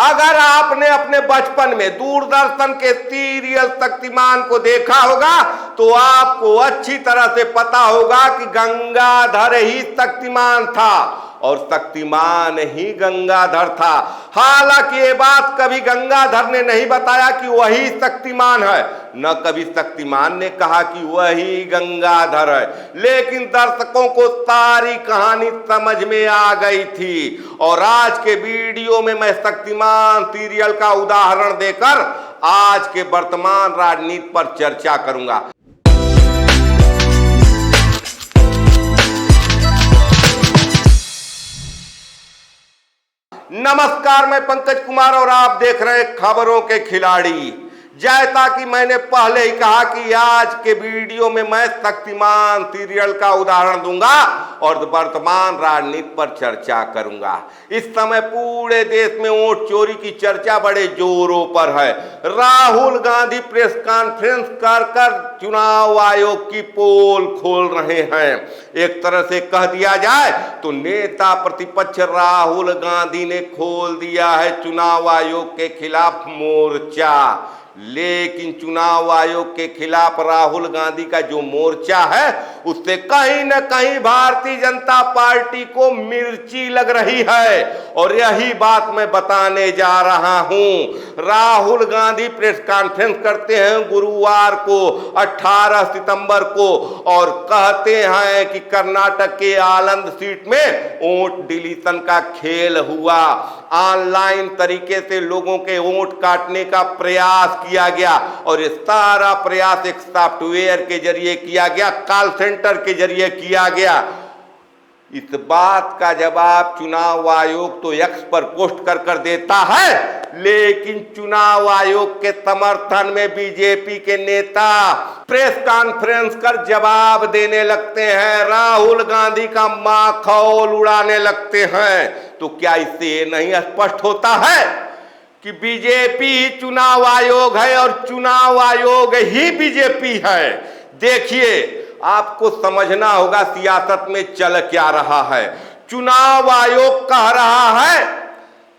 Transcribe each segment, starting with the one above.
अगर आपने अपने बचपन में दूरदर्शन के सीरियल शक्तिमान को देखा होगा तो आपको अच्छी तरह से पता होगा कि गंगाधर ही शक्तिमान था और शक्तिमान ही गंगाधर था। हालांकि ये बात कभी गंगाधर ने नहीं बताया कि वही शक्तिमान है, न कभी शक्तिमान ने कहा कि वही गंगाधर है, लेकिन दर्शकों को सारी कहानी समझ में आ गई थी। और आज के वीडियो में मैं शक्तिमान सीरियल का उदाहरण देकर आज के वर्तमान राजनीति पर चर्चा करूंगा। नमस्कार, मैं पंकज कुमार और आप देख रहे हैं खबरों के खिलाड़ी। जैसा कि मैंने पहले ही कहा कि आज के वीडियो में मैं शक्तिमान सीरियल का उदाहरण दूंगा और वर्तमान राजनीति पर चर्चा करूंगा। इस समय पूरे देश में वोट चोरी की चर्चा बड़े जोरों पर है। राहुल गांधी प्रेस कॉन्फ्रेंस कर चुनाव आयोग की पोल खोल रहे हैं। एक तरह से कह दिया जाए तो नेता प्रतिपक्ष राहुल गांधी ने खोल दिया है चुनाव आयोग के खिलाफ मोर्चा। लेकिन चुनाव आयोग के खिलाफ राहुल गांधी का जो मोर्चा है उससे कहीं न कहीं भारतीय जनता पार्टी को मिर्ची लग रही है और यही बात मैं बताने जा रहा हूं। राहुल गांधी प्रेस कॉन्फ्रेंस करते हैं गुरुवार को 18 सितंबर को और कहते हैं कि कर्नाटक के आनंद सीट में वोट डिलीशन का खेल हुआ। ऑनलाइन तरीके से लोगों के वोट काटने का प्रयास किया गया और ये सारा प्रयास एक सॉफ्टवेयर के जरिए किया गया, कॉल सेंटर के जरिए किया गया। इस बात का जवाब चुनाव आयोग तो एक्स पर पोस्ट कर देता है, लेकिन चुनाव आयोग के समर्थन में बीजेपी के नेता प्रेस कॉन्फ्रेंस कर जवाब देने लगते हैं, राहुल गांधी का माखौल उड़ाने लगते हैं। तो क्या इससे ये नहीं स्पष्ट होता है कि बीजेपी ही चुनाव आयोग है और चुनाव आयोग ही बीजेपी है? देखिए, आपको समझना होगा सियासत में चल क्या रहा है। चुनाव आयोग कह रहा है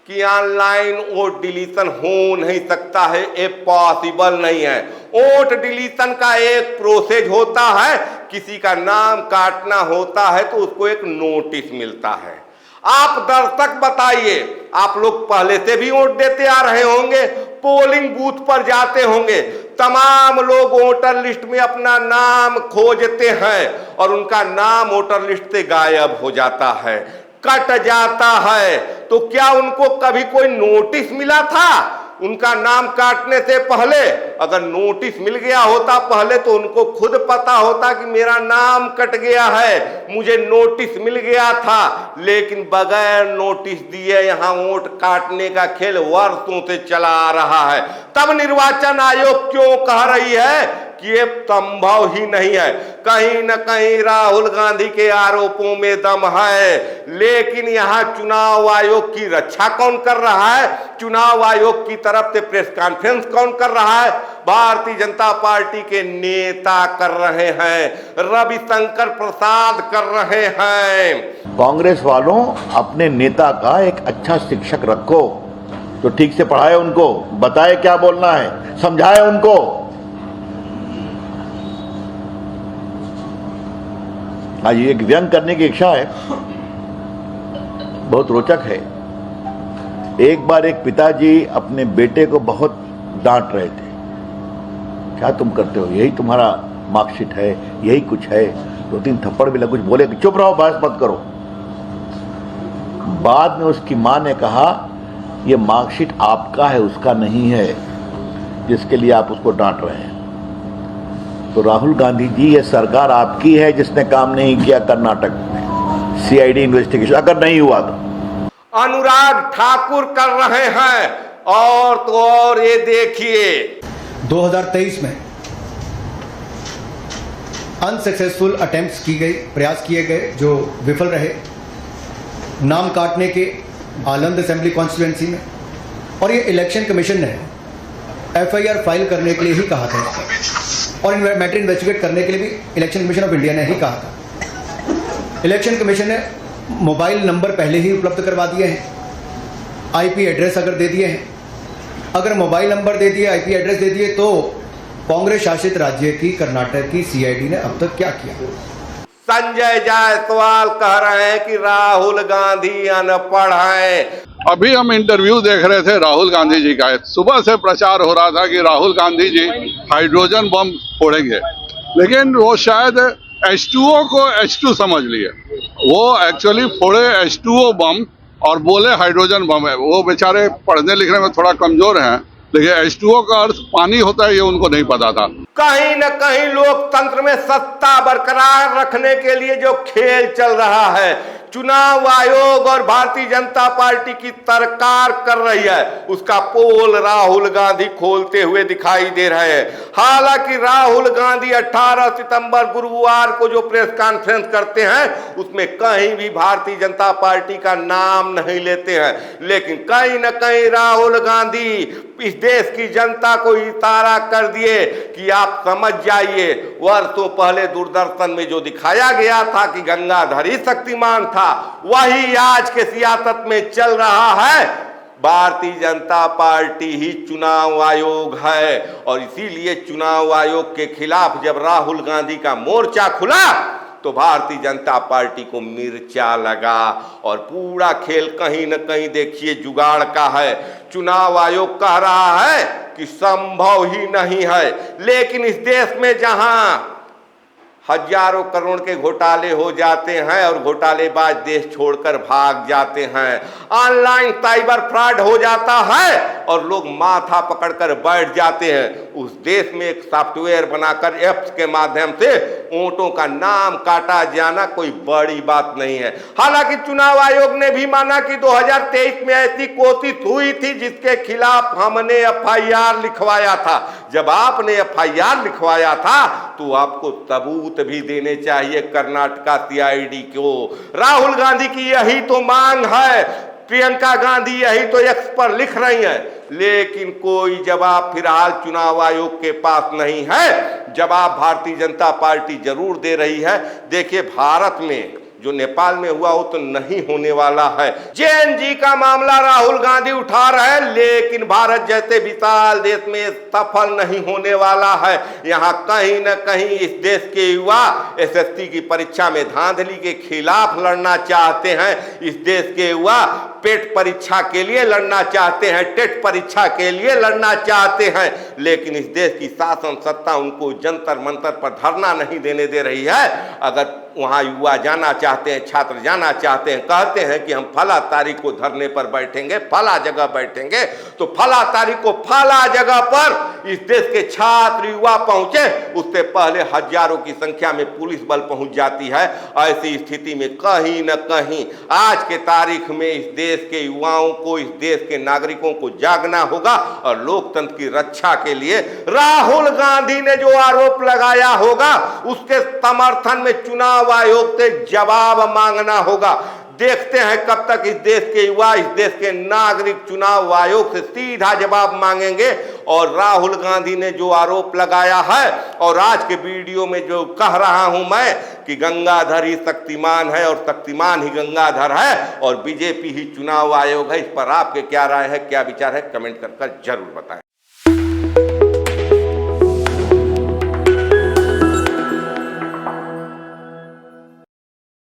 कि ऑनलाइन वोट डिलीशन हो नहीं सकता है, ये पॉसिबल नहीं है। वोट डिलीशन का एक प्रोसेस होता है, किसी का नाम काटना होता है तो उसको एक नोटिस मिलता है। आप दर्शक बताइए, आप लोग पहले से भी वोट देते आ रहे होंगे, पोलिंग बूथ पर जाते होंगे, तमाम लोग वोटर लिस्ट में अपना नाम खोजते हैं और उनका नाम वोटर लिस्ट से गायब हो जाता है, कट जाता है। तो क्या उनको कभी कोई नोटिस मिला था? उनका नाम काटने से पहले अगर नोटिस मिल गया होता पहले तो उनको खुद पता होता कि मेरा नाम कट गया है, मुझे नोटिस मिल गया था। लेकिन बगैर नोटिस दिए यहां वोट काटने का खेल वर्षों से चला आ रहा है। तब निर्वाचन आयोग क्यों कह रही है कि ये संभव ही नहीं है? कहीं न कहीं राहुल गांधी के आरोपों में दम है, लेकिन यहां चुनाव आयोग की रक्षा कौन कर रहा है? चुनाव आयोग की तरफ से प्रेस कॉन्फ्रेंस कौन कर रहा है? भारतीय जनता पार्टी के नेता कर रहे हैं, रविशंकर प्रसाद कर रहे हैं। कांग्रेस वालों, अपने नेता का एक अच्छा शिक्षक रखो तो ठीक से पढ़ाए, उनको बताए क्या बोलना है, समझाए उनको। आज एक व्यंग करने की इच्छा है, बहुत रोचक है। एक बार एक पिताजी अपने बेटे को बहुत डांट रहे थे, क्या तुम करते हो, यही तुम्हारा मार्कशीट है, यही कुछ है। 2-3 थप्पड़ भी लग, कुछ बोले कि चुप रहो, बहस मत करो। बाद में उसकी मां ने कहा, यह मार्कशीट आपका है, उसका नहीं है, जिसके लिए आप उसको डांट रहे हैं। तो राहुल गांधी जी, ये सरकार आपकी है जिसने काम नहीं किया कर्नाटक में, सीआईडी इन्वेस्टिगेशन अगर नहीं हुआ तो। अनुराग ठाकुर कर रहे हैं और तो और ये देखिए 2023 में अनसक्सेसफुल अटेम्प्ट्स की गई, प्रयास किए गए जो विफल रहे, नाम काटने के आलंद असेंबली कॉन्स्टिट्यूएंसी में। और ये इलेक्शन कमीशन ने एफआईआर फाइल करने के लिए ही कहा था और मैटर इन्वेस्टिगेट करने के लिए भी इलेक्शन कमीशन ऑफ इंडिया ने ही कहा था। इलेक्शन कमीशन ने मोबाइल नंबर पहले ही उपलब्ध करवा दिए हैं आईपी एड्रेस अगर दे दिए हैं, अगर मोबाइल नंबर दे दिए, आईपी एड्रेस दे दिए, तो कांग्रेस शासित राज्य की कर्नाटक की सीआईडी ने अब तक क्या किया? संजय जायसवाल कह रहे हैं कि राहुल गांधी अनपढ़ हैं। अभी हम इंटरव्यू देख रहे थे राहुल गांधी जी का। सुबह से प्रचार हो रहा था कि राहुल गांधी जी हाइड्रोजन बम फोड़ेंगे, लेकिन वो शायद H2O को H2 समझ लिए। वो एक्चुअली फोड़े H2O बम और बोले हाइड्रोजन बम है। वो बेचारे पढ़ने लिखने में थोड़ा कमजोर हैं, लेकिन H2O का अर्थ पानी होता है ये उनको नहीं पता था। कहीं न कहीं लोकतंत्र में सत्ता बरकरार रखने के लिए जो खेल चल रहा है, चुनाव आयोग और भारतीय जनता पार्टी की सरकार कर रही है, उसका पोल राहुल गांधी खोलते हुए दिखाई दे रहे हैं। हालांकि राहुल गांधी 18 सितंबर गुरुवार को जो प्रेस कॉन्फ्रेंस करते हैं उसमें कहीं भी भारतीय जनता पार्टी का नाम नहीं लेते हैं, लेकिन कहीं न कहीं राहुल गांधी इस देश की जनता को इशारा कर दिए कि आप समझ जाइए। वर्षों पहले दूरदर्शन में जो दिखाया गया था कि गंगाधर ही शक्तिमान था, वही आज के सियासत में चल रहा है। भारतीय जनता पार्टी ही चुनाव आयोग है और इसीलिए चुनाव आयोग के खिलाफ जब राहुल गांधी का मोर्चा खुला तो भारतीय जनता पार्टी को मिर्चा लगा और पूरा खेल कहीं न कहीं देखिए जुगाड़ का है। चुनाव आयोग कह रहा है कि संभव ही नहीं है, लेकिन इस देश में जहां हजारों करोड़ के घोटाले हो जाते हैं और घोटालेबाज देश छोड़कर भाग जाते हैं, ऑनलाइन साइबर फ्रॉड हो जाता है और लोग माथा पकड़कर बैठ जाते हैं, उस देश में एक सॉफ्टवेयर बनाकर ऐप्स के माध्यम से वोटों का नाम काटा जाना कोई बड़ी बात नहीं है। हालांकि चुनाव आयोग ने भी माना कि 2023 में ऐसी कोशिश हुई थी जिसके खिलाफ हमने एफआईआर लिखवाया था। जब आपने एफआईआर लिखवाया था तो आपको सबूत भी देने चाहिए कर्नाटका सीआईडी को। राहुल गांधी की यही तो मांग है, प्रियंका गांधी यही तो एक्स पर लिख रही है, लेकिन कोई जवाब फिलहाल चुनाव आयोग के पास नहीं है। जवाब भारतीय जनता पार्टी जरूर दे रही है। देखिए, भारत में जो नेपाल में हुआ वो तो नहीं होने वाला है। जेएनजी का मामला राहुल गांधी उठा रहे हैं, लेकिन भारत जैसे विशाल देश में सफल नहीं होने वाला है। यहाँ कहीं न कहीं इस देश के युवा एसएससी की परीक्षा में धांधली के खिलाफ लड़ना चाहते हैं। इस देश के युवा पेट परीक्षा के लिए लड़ना चाहते हैं, टेट परीक्षा के लिए लड़ना चाहते हैं, लेकिन इस देश की शासन सत्ता उनको जंतर मंतर पर धरना नहीं देने दे रही है। अगर वहाँ युवा जाना चाहते हैं, छात्र जाना चाहते हैं, कहते हैं कि हम फला तारीख को धरने पर बैठेंगे, फला जगह बैठेंगे, तो फला तारीख को फला जगह पर इस देश के छात्र युवा पहुंचे, उससे पहले हजारों की संख्या में पुलिस बल पहुंच जाती है। ऐसी स्थिति में कहीं न कहीं आज के तारीख में इस देश के युवाओं को, इस देश के नागरिकों को जागना होगा और लोकतंत्र की रक्षा के लिए राहुल गांधी ने जो आरोप लगाया होगा उसके समर्थन में चुनाव आयोग से जवाब मांगना होगा। देखते हैं कब तक इस देश के युवा, इस देश के नागरिक चुनाव आयोग से सीधा जवाब मांगेंगे और राहुल गांधी ने जो आरोप लगाया है और आज के वीडियो में जो कह रहा हूं मैं कि गंगाधर ही शक्तिमान है और शक्तिमान ही गंगाधर है और बीजेपी ही चुनाव आयोग है, इस पर आपके क्या राय है, क्या विचार है, कमेंट कर जरूर बताएं।